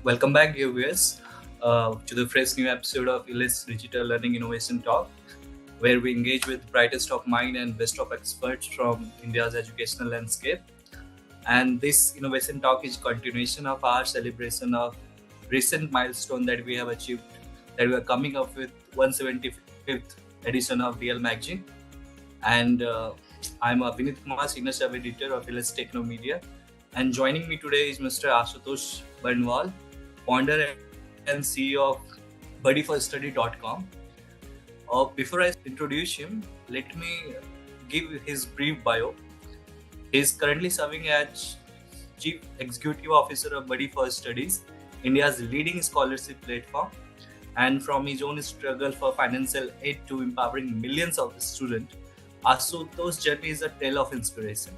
Welcome back, viewers, to the fresh new episode of Elets Digital Learning Innovation Talk, where we engage with brightest of mind and best of experts from India's educational landscape. And this innovation talk is continuation of our celebration of recent milestone that we have achieved, that we are coming up with 175th edition of DL Magazine. And I'm Abhineet Kumar, Senior Sub Editor of Elets Technomedia. And joining me today is Mr. Ashutosh Burnwal, founder and CEO of BuddyForStudy.com. Before I introduce him, let me give his brief bio. He is currently serving as Chief Executive Officer of Buddy for Studies, India's leading scholarship platform. And from his own struggle for financial aid to empowering millions of students, Ashutosh's journey is a tale of inspiration.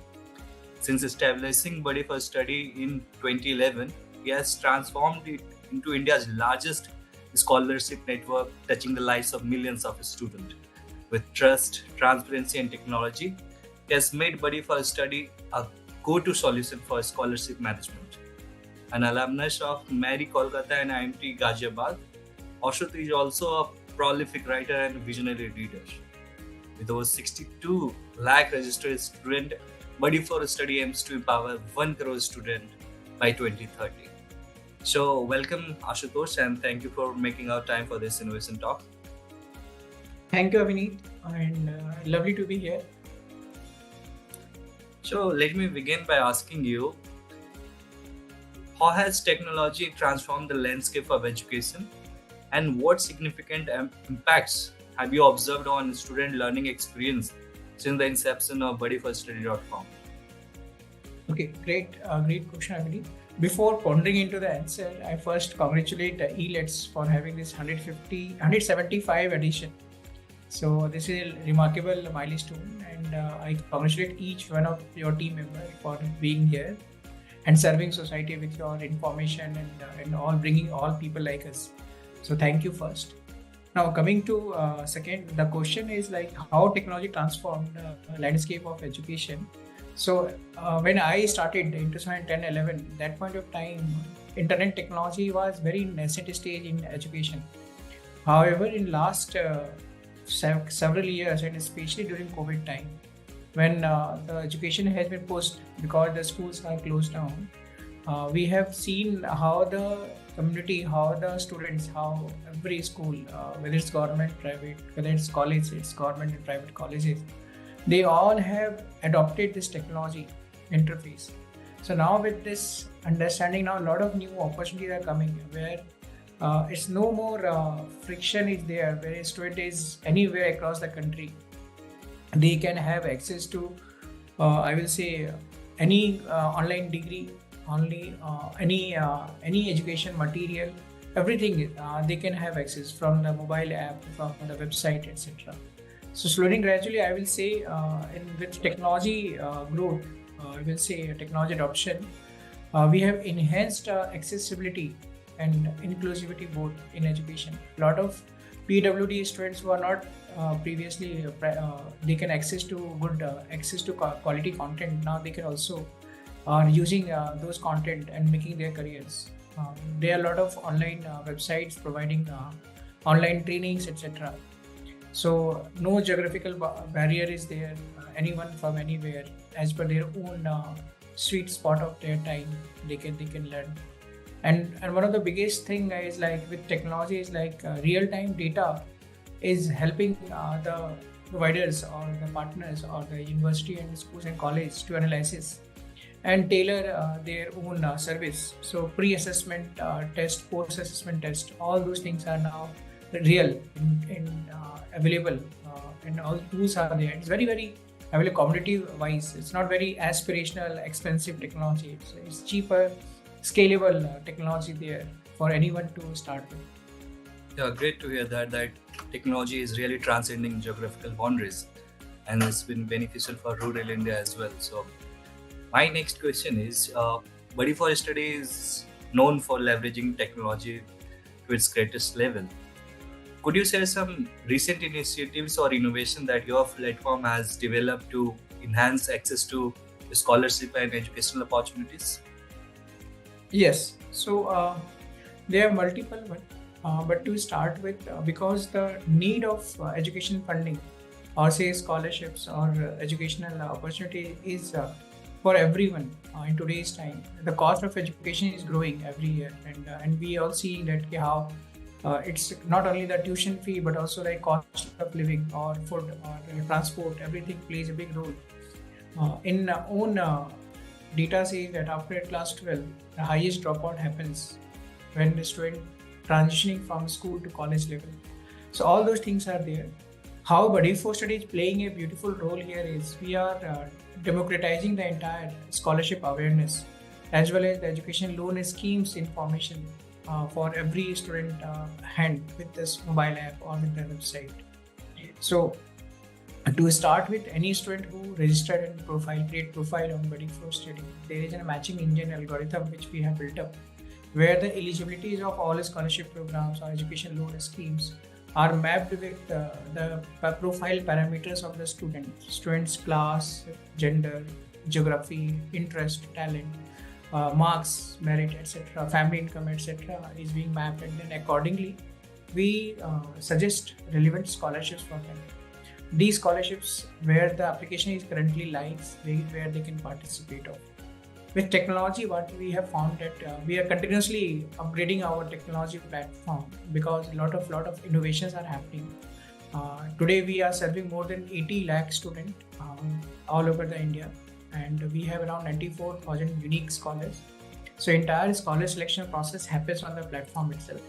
Since establishing Buddy for Study in 2011, he has transformed it into India's largest scholarship network, touching the lives of millions of students. With trust, transparency, and technology, he has made Buddy for Study a go-to solution for scholarship management. An alumnus of Mary Kolkata and IMT Ghaziabad, Ashutosh is also a prolific writer and visionary leader. With over 62 lakh registered students, Buddy for Study aims to empower 1 crore students by 2030. So, welcome Ashutosh, and thank you for making our time for this innovation talk. Thank you, Abhineet, and lovely to be here. So, let me begin by asking you, how has technology transformed the landscape of education, and what significant impacts have you observed on student learning experience since the inception of BuddyForStudy.com? Okay, great question, Abhineet. Before pondering into the answer, I first congratulate Elets for having this 175 edition. So this is a remarkable milestone, and I congratulate each one of your team members for being here and serving society with your information and all, bringing all people like us. So thank you first. Now coming to second, the question is like how technology transformed the landscape of education. So when I started in 2010-11, that point of time, internet technology was very nascent stage in education. However, in last several years, and especially during COVID time, when the education has been pushed because the schools are closed down, we have seen how the community, how the students, how every school, whether it's government, private, whether it's college, it's government and private colleges, they all have adopted this technology interface. So now with this understanding, now a lot of new opportunities are coming where it's no more friction is there, where a student is anywhere across the country. They can have access to, I will say, any online degree, any education material, everything they can have access from the mobile app, from the website, etc. So slowly, gradually, I will say, with technology growth, I will say technology adoption, we have enhanced accessibility and inclusivity both in education. A lot of PWD students who are not previously, they can access to good access to quality content. Now they can also using those content and making their careers. There are a lot of online websites providing online trainings, etc. So no geographical barrier is there. Anyone from anywhere, as per their own sweet spot of their time, they can learn. And one of the biggest thing is like with technology is like real time data is helping the providers or the partners or the university and schools and colleges to analysis and tailor their own service. So pre-assessment test, post-assessment test, all those things are now real and available, and all tools are there. It's very, very available commodity wise. It's not very aspirational, expensive technology. It's cheaper, scalable technology there for anyone to start with. Yeah, great to hear that technology is really transcending geographical boundaries, and it's been beneficial for rural India as well. So my next question is, Buddy for Study is known for leveraging technology to its greatest level. Could you share some recent initiatives or innovation that your platform has developed to enhance access to scholarship and educational opportunities? Yes. So There are multiple ones, but to start with, because the need of education funding or say scholarships or educational opportunity is for everyone in today's time. The cost of education is growing every year, and we all see that how it's not only the tuition fee but also like cost of living or food or transport. Everything plays a big role. In own data says that after class 12, the highest dropout happens when the student transitioning from school to college level. So all those things are there. How Buddy for Study is playing a beautiful role here is we are democratizing the entire scholarship awareness as well as the education loan schemes information for every student hand with this mobile app or with the website. So to start with, any student who registered and create profile on Buddy for Study, there is a matching engine algorithm which we have built up where the eligibilities of all scholarship programs or education loan schemes are mapped with the profile parameters of the student's class, gender, geography, interest, talent, marks, merit, etc., family income, etc. is being mapped, and then accordingly we suggest relevant scholarships for them. These scholarships where the application is currently live, where they can participate of. With technology, what we have found that we are continuously upgrading our technology platform because a lot of innovations are happening. Today we are serving more than 80 lakh students all over the India, and we have around 94,000 unique scholars. So entire scholar selection process happens on the platform itself.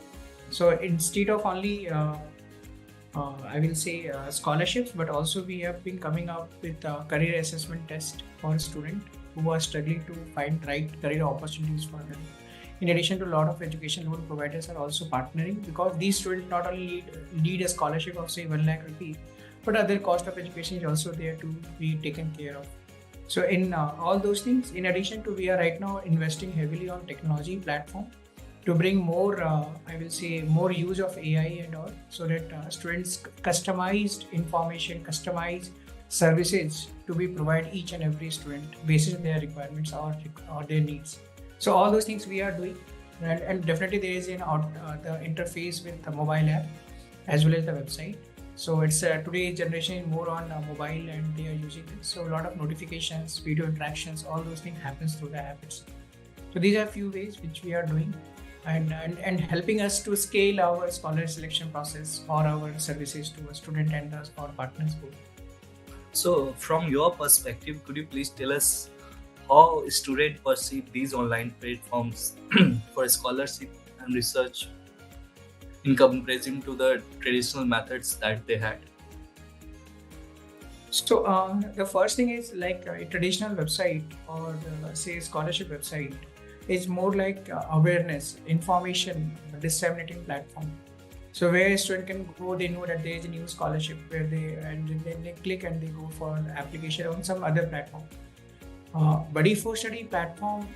So instead of only I will say scholarships, but also we have been coming up with a career assessment test for a student who are struggling to find right career opportunities for them. In addition to a lot of education loan providers are also partnering because these students not only need a scholarship of say 1 lakh rupees, but other cost of education is also there to be taken care of. So in all those things, in addition to we are right now investing heavily on technology platform to bring more, I will say more use of AI and all, so that students customized information, customized services to be provide each and every student based on their requirements or their needs. So all those things we are doing, and definitely there is the interface with the mobile app as well as the website. So it's today's generation more on mobile and they are using it. So a lot of notifications, video interactions, all those things happens through the app itself. So these are few ways which we are doing and helping us to scale our scholar selection process or our services to a student and our partners both. So, from your perspective, could you please tell us how students perceive these online platforms for scholarship and research in comparison to the traditional methods that they had? So the first thing is like a traditional website or say scholarship website is more like awareness, information disseminating platform. So where a student can go, they know that there is a new scholarship where then they click and they go for an application on some other platform. Buddy for Study platform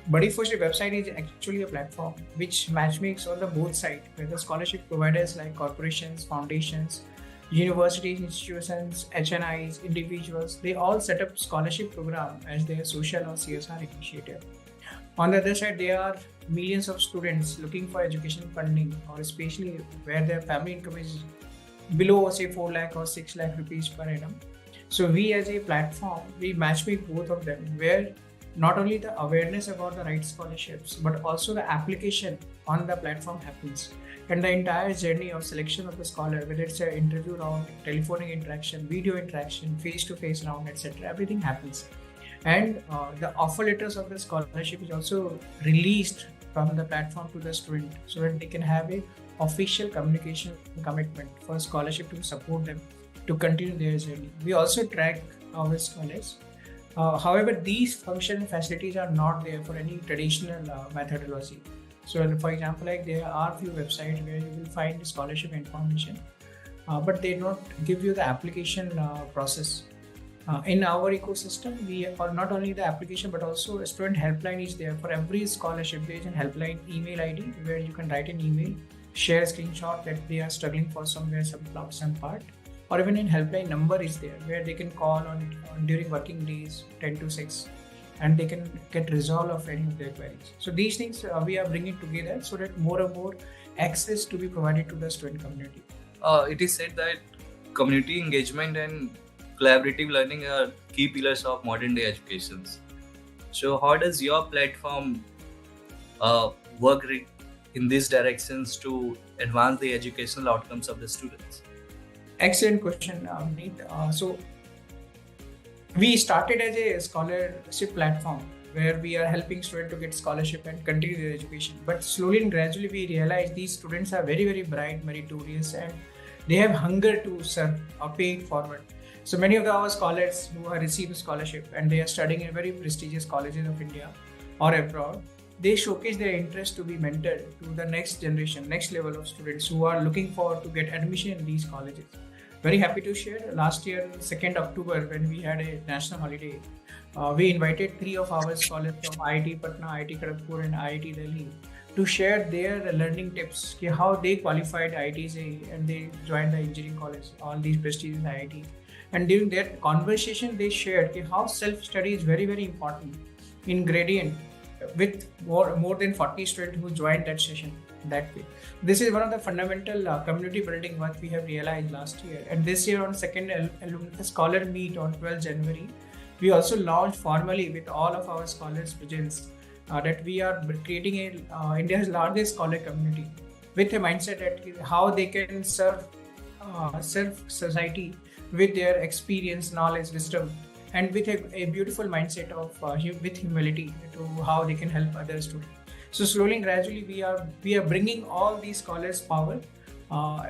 Buddy for Study website is actually a platform which matchmakes on the both sides, where the scholarship providers like corporations, foundations, universities, institutions, HNIs, individuals, they all set up scholarship program as their social or CSR initiative. On the other side, there are millions of students looking for education funding, or especially where their family income is below say 4 lakh or 6 lakh rupees per annum. So we as a platform, we matchmake both of them, where not only the awareness about the right scholarships, but also the application on the platform happens. And the entire journey of selection of the scholar, whether it's an interview round, telephonic interaction, video interaction, face-to-face round, etc., everything happens. And the offer letters of the scholarship is also released from the platform to the student, so that they can have a official communication commitment for scholarship to support them to continue their journey. We also track our scholars. However, these function facilities are not there for any traditional methodology. So, for example, like there are few websites where you will find scholarship information, but they don't give you the application process. In our ecosystem, we are not only the application but also a student helpline is there. For every scholarship, there is a helpline email ID where you can write an email, share a screenshot that they are struggling for somewhere, some part, or even in helpline number is there where they can call on during working days 10 to 6 and they can get resolve of any of their queries. So these things we are bringing together so that more and more access to be provided to the student community. It is said that community engagement and collaborative learning are key pillars of modern day education. So how does your platform work in these directions to advance the educational outcomes of the students? Excellent question, Abhineet. So we started as a scholarship platform where we are helping students to get scholarship and continue their education. But slowly and gradually we realized these students are very, very bright, meritorious, and they have hunger to serve or pay it forward. So many of our scholars who have received scholarship and they are studying in very prestigious colleges of India or abroad, they showcase their interest to be mentored to the next generation, next level of students who are looking forward to get admission in these colleges. Very happy to share, last year, 2nd October, when we had a national holiday, we invited 3 of our scholars from IIT Patna, IIT Kharagpur and IIT Delhi to share their learning tips, how they qualified IITs and they joined the engineering college, all these prestigious IIT. And during that conversation, they shared how self-study is very, very important in gradient with more than 40 students who joined that session that way. This is one of the fundamental community building what we have realized last year. And this year on second scholar meet on 12th January, we also launched formally with all of our scholars presence that we are creating India's largest scholar community with a mindset that how they can serve society with their experience, knowledge, wisdom, and with a beautiful mindset of with humility to how they can help others too. So slowly and gradually we are bringing all these scholars' power,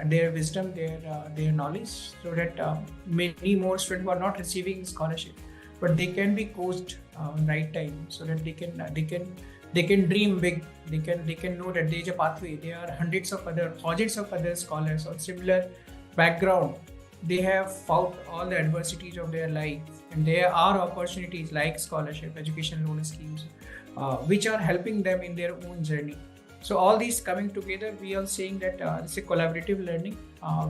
their wisdom, their knowledge, so that many more students who are not receiving scholarship, but they can be coached right time, so that they can dream big. They can know that there is a pathway. There are thousands of other scholars on similar background. They have fought all the adversities of their life, and there are opportunities like scholarship, education loan schemes, which are helping them in their own journey. So all these coming together, we are saying that it's a collaborative learning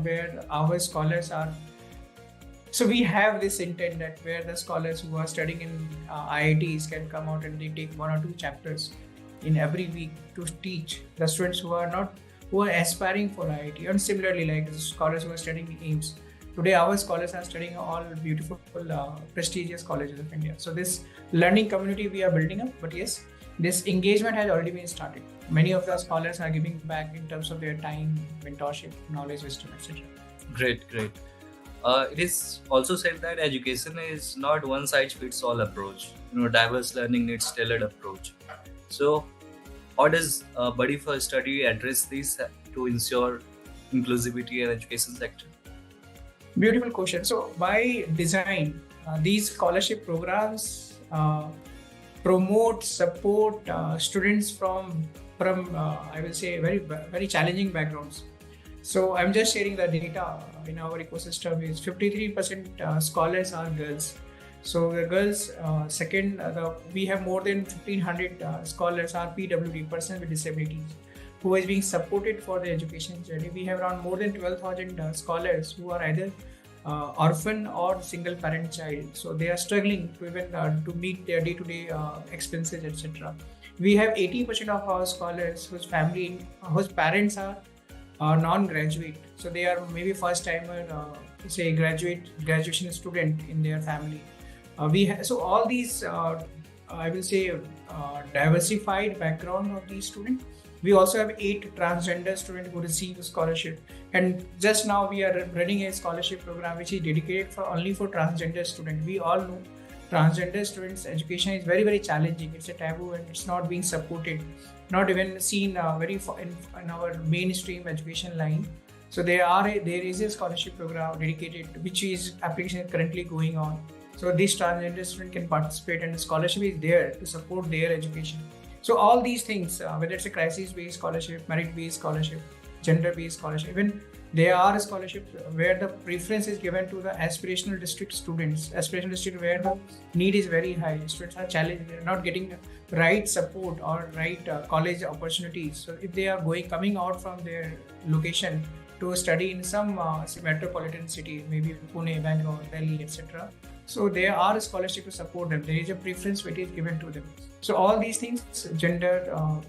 where our scholars are. So we have this intent that where the scholars who are studying in IITs can come out and they take 1 or 2 chapters in every week to teach the students who are aspiring for IIT, and similarly like the scholars who are studying in AIMS. Today, our scholars are studying all beautiful, prestigious colleges of India. So this learning community we are building up, but yes, this engagement has already been started. Many of the scholars are giving back in terms of their time, mentorship, knowledge, wisdom, etc. Great. It is also said that education is not one size fits all approach. Diverse learning needs tailored approach. So, how does Buddy for Study address this to ensure inclusivity in education sector? Beautiful question. So by design, these scholarship programs promote, support students from I will say very challenging backgrounds. So I'm just sharing the data in our ecosystem is 53% scholars are girls. So the girls, we have more than 1,500 scholars are PWD, persons with disabilities, who is being supported for the education journey. We have around more than 12,000 scholars who are either orphan or single parent child. So they are struggling to even to meet their day-to-day expenses, etc. We have 80% of our scholars whose parents are non-graduate. So they are maybe first-timer, say graduation student in their family. So all these, I will say, diversified background of these students. We also have 8 transgender students who receive a scholarship, and just now we are running a scholarship program which is dedicated only for transgender students. We all know transgender students' education is very, very challenging. It's a taboo and it's not being supported, not even seen in our mainstream education line. So there is a scholarship program dedicated, which is application is currently going on. So this transgender student can participate, and the scholarship is there to support their education. So all these things, whether it's a crisis-based scholarship, merit-based scholarship, gender-based scholarship, even there are scholarships where the preference is given to the aspirational district students, aspirational district where the need is very high. Students are challenged, they are not getting right support or right college opportunities. So if they are coming out from their location to study in some metropolitan city, maybe Pune, Bangalore, Delhi, etc., So there are scholarships to support them. There is a preference which is given to them. So all these things, gender,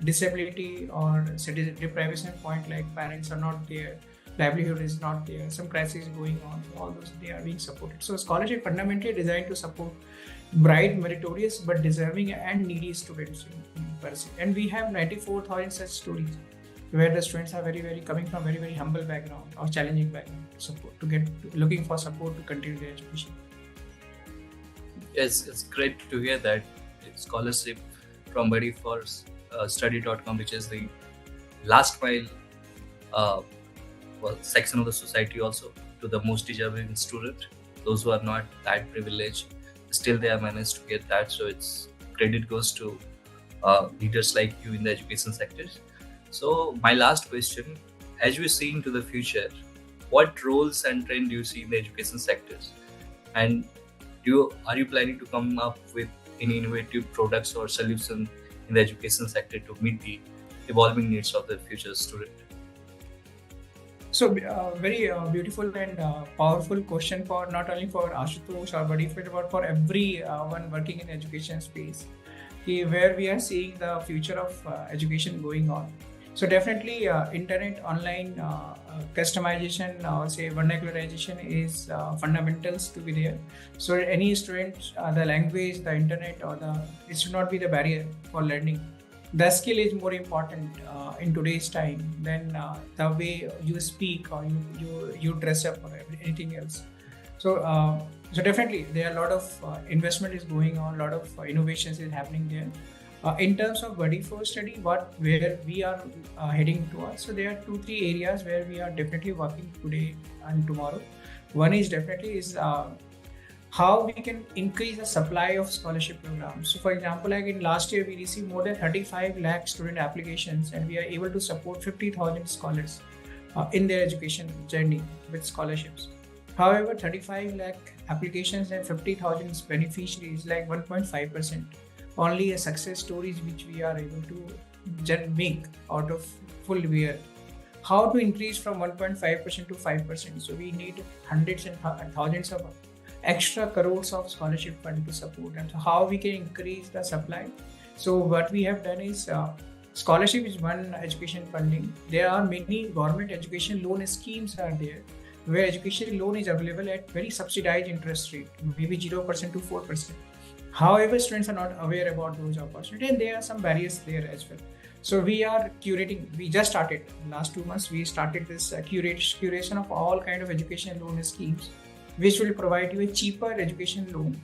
disability, or citizen deprivation point, like parents are not there, livelihood is not there, some crisis is going on. So all those, they are being supported. So scholarship fundamentally designed to support bright, meritorious, but deserving and needy students in per se. And we have 94,000 such stories where the students are very coming from very humble background or challenging background support to get looking for support to continue their education. Yes, it's great to hear that scholarship from Buddy for Study.com, which is the last mile section of the society, also to the most deserving student, those who are not that privileged, still they have managed to get that. So it's credit goes to leaders like you in the education sectors. So my last question, as we see into the future, what roles and trend do you see in the education sectors, and are you planning to come up with any innovative products or solution in the education sector to meet the evolving needs of the future student? So very beautiful and powerful question for not only for Ashutosh or Buddy, but for everyone working in education space, where we are seeing the future of education going on. So definitely internet, online customization, or say vernacularization is fundamentals to be there. So any student, the language, the internet, or it should not be the barrier for learning. The skill is more important in today's time than the way you speak or you dress up or anything else. So definitely there are a lot of investment is going on, a lot of innovations is happening there. In terms of Buddy for Study, where we are heading towards, so there are 2-3 areas where we are definitely working today and tomorrow. One is definitely how we can increase the supply of scholarship programs. So for example, like in last year, we received more than 35 lakh student applications, and we are able to support 50,000 scholars in their education journey with scholarships. However, 35 lakh applications and 50,000 beneficiaries, like 1.5%. Only a success stories which we are able to make out of full year. How to increase from 1.5% to 5%? So we need hundreds and thousands of extra crores of scholarship fund to support. And so how we can increase the supply? So what we have done is scholarship is one education funding. There are many government education loan schemes are there, where education loan is available at very subsidized interest rate, maybe 0% to 4%. However, students are not aware about those opportunities, and there are some barriers there as well. So we are curating. We just started last 2 months. We started this curation of all kind of education loan schemes, which will provide you a cheaper education loan,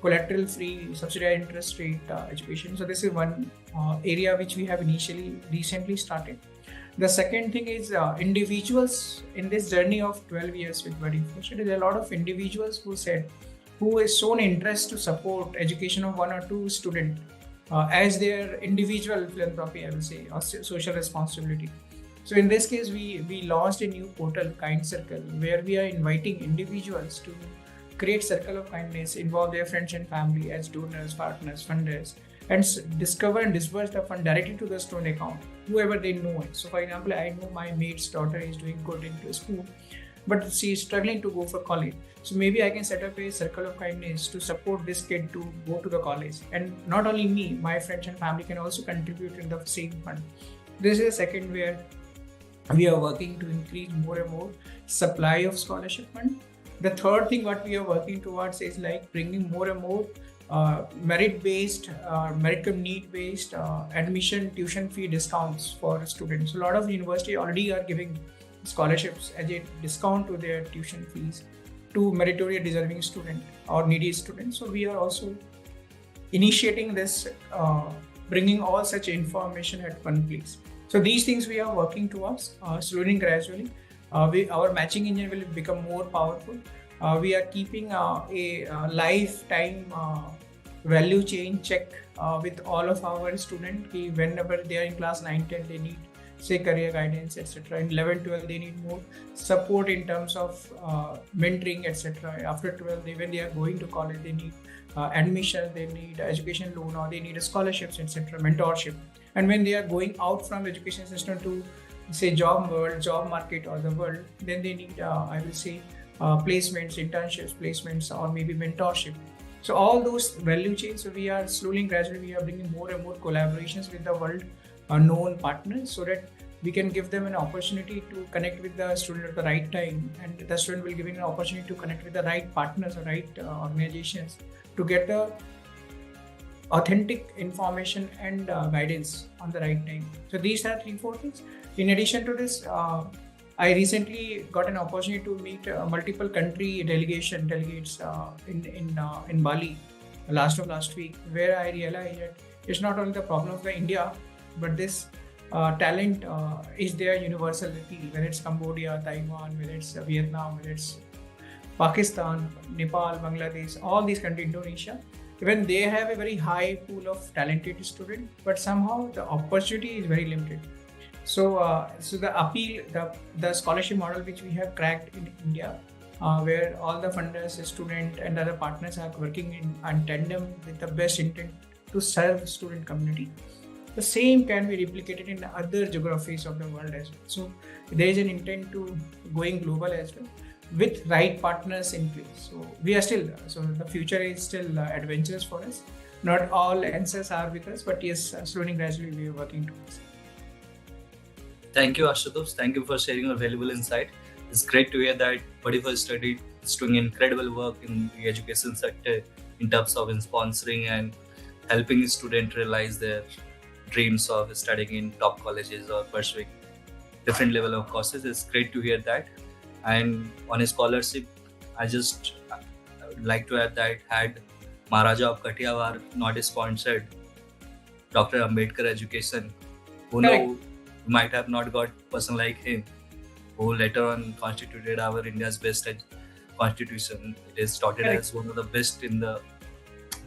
collateral-free, subsidized interest rate education. So this is one area which we have recently started. The second thing is individuals in this journey of 12 years with Buddy for Study. There are a lot of individuals who has shown interest to support education of 1 or 2 students as their individual philanthropy, I will say, or social responsibility. So in this case, we launched a new portal, Kind Circle, where we are inviting individuals to create circle of kindness, involve their friends and family as donors, partners, funders, and discover and disburse the fund directly to the student account, whoever they know it. So for example, I know my mate's daughter is doing good into school, but she is struggling to go for college. So maybe I can set up a circle of kindness to support this kid to go to the college. And not only me, my friends and family can also contribute in the same fund. This is a second where we are working to increase more and more supply of scholarship fund. The third thing what we are working towards is like bringing more and more merit-based, need-based admission tuition fee discounts for students. So a lot of universities already are giving scholarships as a discount to their tuition fees to meritorious deserving student or needy students. So we are also initiating this, bringing all such information at one place. So these things we are working towards slowly and gradually. Our matching engine will become more powerful. We are keeping a lifetime value chain check with all of our students. Whenever they are in class 9, 10, they need say career guidance, etc. In 11, 12, they need more support in terms of mentoring, etc. After 12, when they are going to college, they need admission, they need education loan, or they need scholarships, etc. Mentorship. And when they are going out from education system to say job market or the world, then they need, I will say, placements, internships, placements, or maybe mentorship. So all those value chains, so we are slowly and gradually we are bringing more and more collaborations with the world known partners, so that we can give them an opportunity to connect with the student at the right time, and the student will give an opportunity to connect with the right partners or right organizations to get the authentic information and guidance on the right time. So these are 3-4 things. In addition to this, I recently got an opportunity to meet multiple country delegates in Bali last week, where I realized that it's not only the problem of the India, but this talent is there universality, whether it's Cambodia, Taiwan, whether it's Vietnam, whether it's Pakistan, Nepal, Bangladesh, all these countries, Indonesia. Even they have a very high pool of talented students, but somehow the opportunity is very limited. So, so the appeal, the scholarship model which we have cracked in India, where all the funders, the student, and other partners are working in tandem with the best intent to serve student community. The same can be replicated in other geographies of the world as well. So there is an intent to going global as well, with right partners in place. So we are still, so the future is still adventurous for us. Not all answers are with us, but yes, slowly and gradually we are working towards. Thank you, Ashutosh. Thank you for sharing your valuable insight. It's great to hear that whatever study is doing incredible work in the education sector in terms of sponsoring and helping students realize their dreams of studying in top colleges or pursuing different level of courses. It's great to hear that. And on a scholarship, I would like to add that had Maharaja of Kathiawar not sponsored Dr. Ambedkar education, who know, we might have not got a person like him, who later on constituted our India's best constitution. It is touted as one of the best in the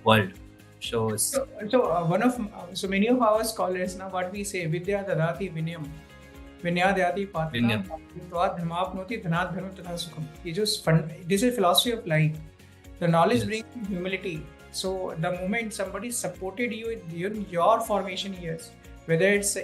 world. So many of our scholars now, what we say, Vidya Dadati Vinyam, Vinyadhyati Patna, Dharmapnoti Dhanat Dharma Tatha Sukham. This is philosophy of life. The knowledge brings humility. So the moment somebody supported you in your formation years, whether it's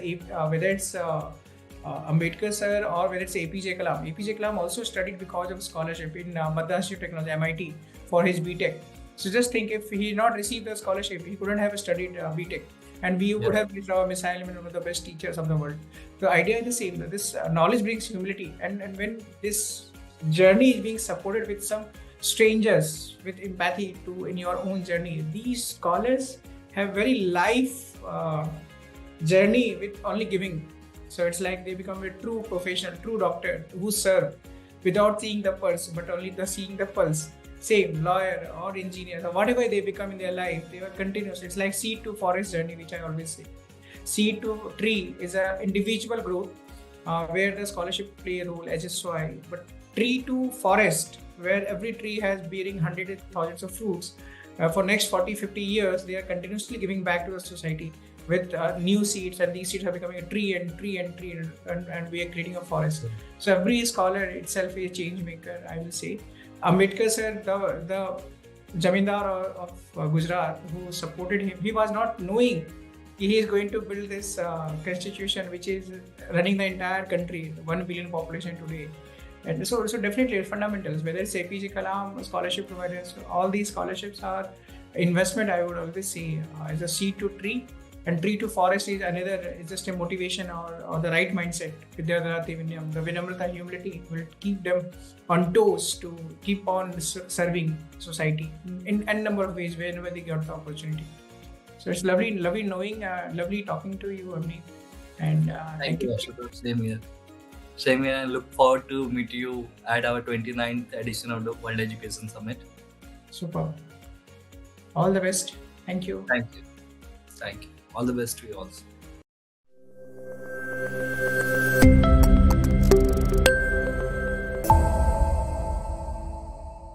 Ambedkar sir or whether it's APJ Kalam. APJ Kalam also studied because of scholarship in Madras Technology, MIT, for his BTech. So just think, if he not received the scholarship, he couldn't have studied BTech, and we would have been our missile one of the best teachers of the world. The idea is the same. This knowledge brings humility, and when this journey is being supported with some strangers with empathy to in your own journey, these scholars have very life journey with only giving. So it's like they become a true professional, true doctor who serve without seeing the pulse, but only seeing the pulse. Same lawyer or engineer or whatever they become in their life, they are continuous. It's like seed to forest journey, which I always say. Seed to tree is an individual growth where the scholarship play a role as a soil, but tree to forest, where every tree has bearing hundreds of thousands of fruits. For next 40-50 years, they are continuously giving back to the society with new seeds, and these seeds are becoming a tree and we are creating a forest. So every scholar itself is a change maker, I will say. Ambedkar sir, the Jamindar of Gujarat who supported him, he was not knowing he is going to build this constitution which is running the entire country, 1 billion population today. And so definitely fundamentals, whether it's APJ Kalam, scholarship providers, all these scholarships are investment, I would always say, as a seed to tree. And tree to forest is another, it's just a motivation or the right mindset. Vidyadharati Vinyam, the Vinamrata, humility will keep them on toes to keep on serving society in n number of ways whenever they get the opportunity. So it's lovely knowing, lovely talking to you, Abhineet. And thank you, Ashutosh. Same here. I look forward to meet you at our 29th edition of the World Education Summit. Super. All the best. Thank you. Thank you. All the best to you also.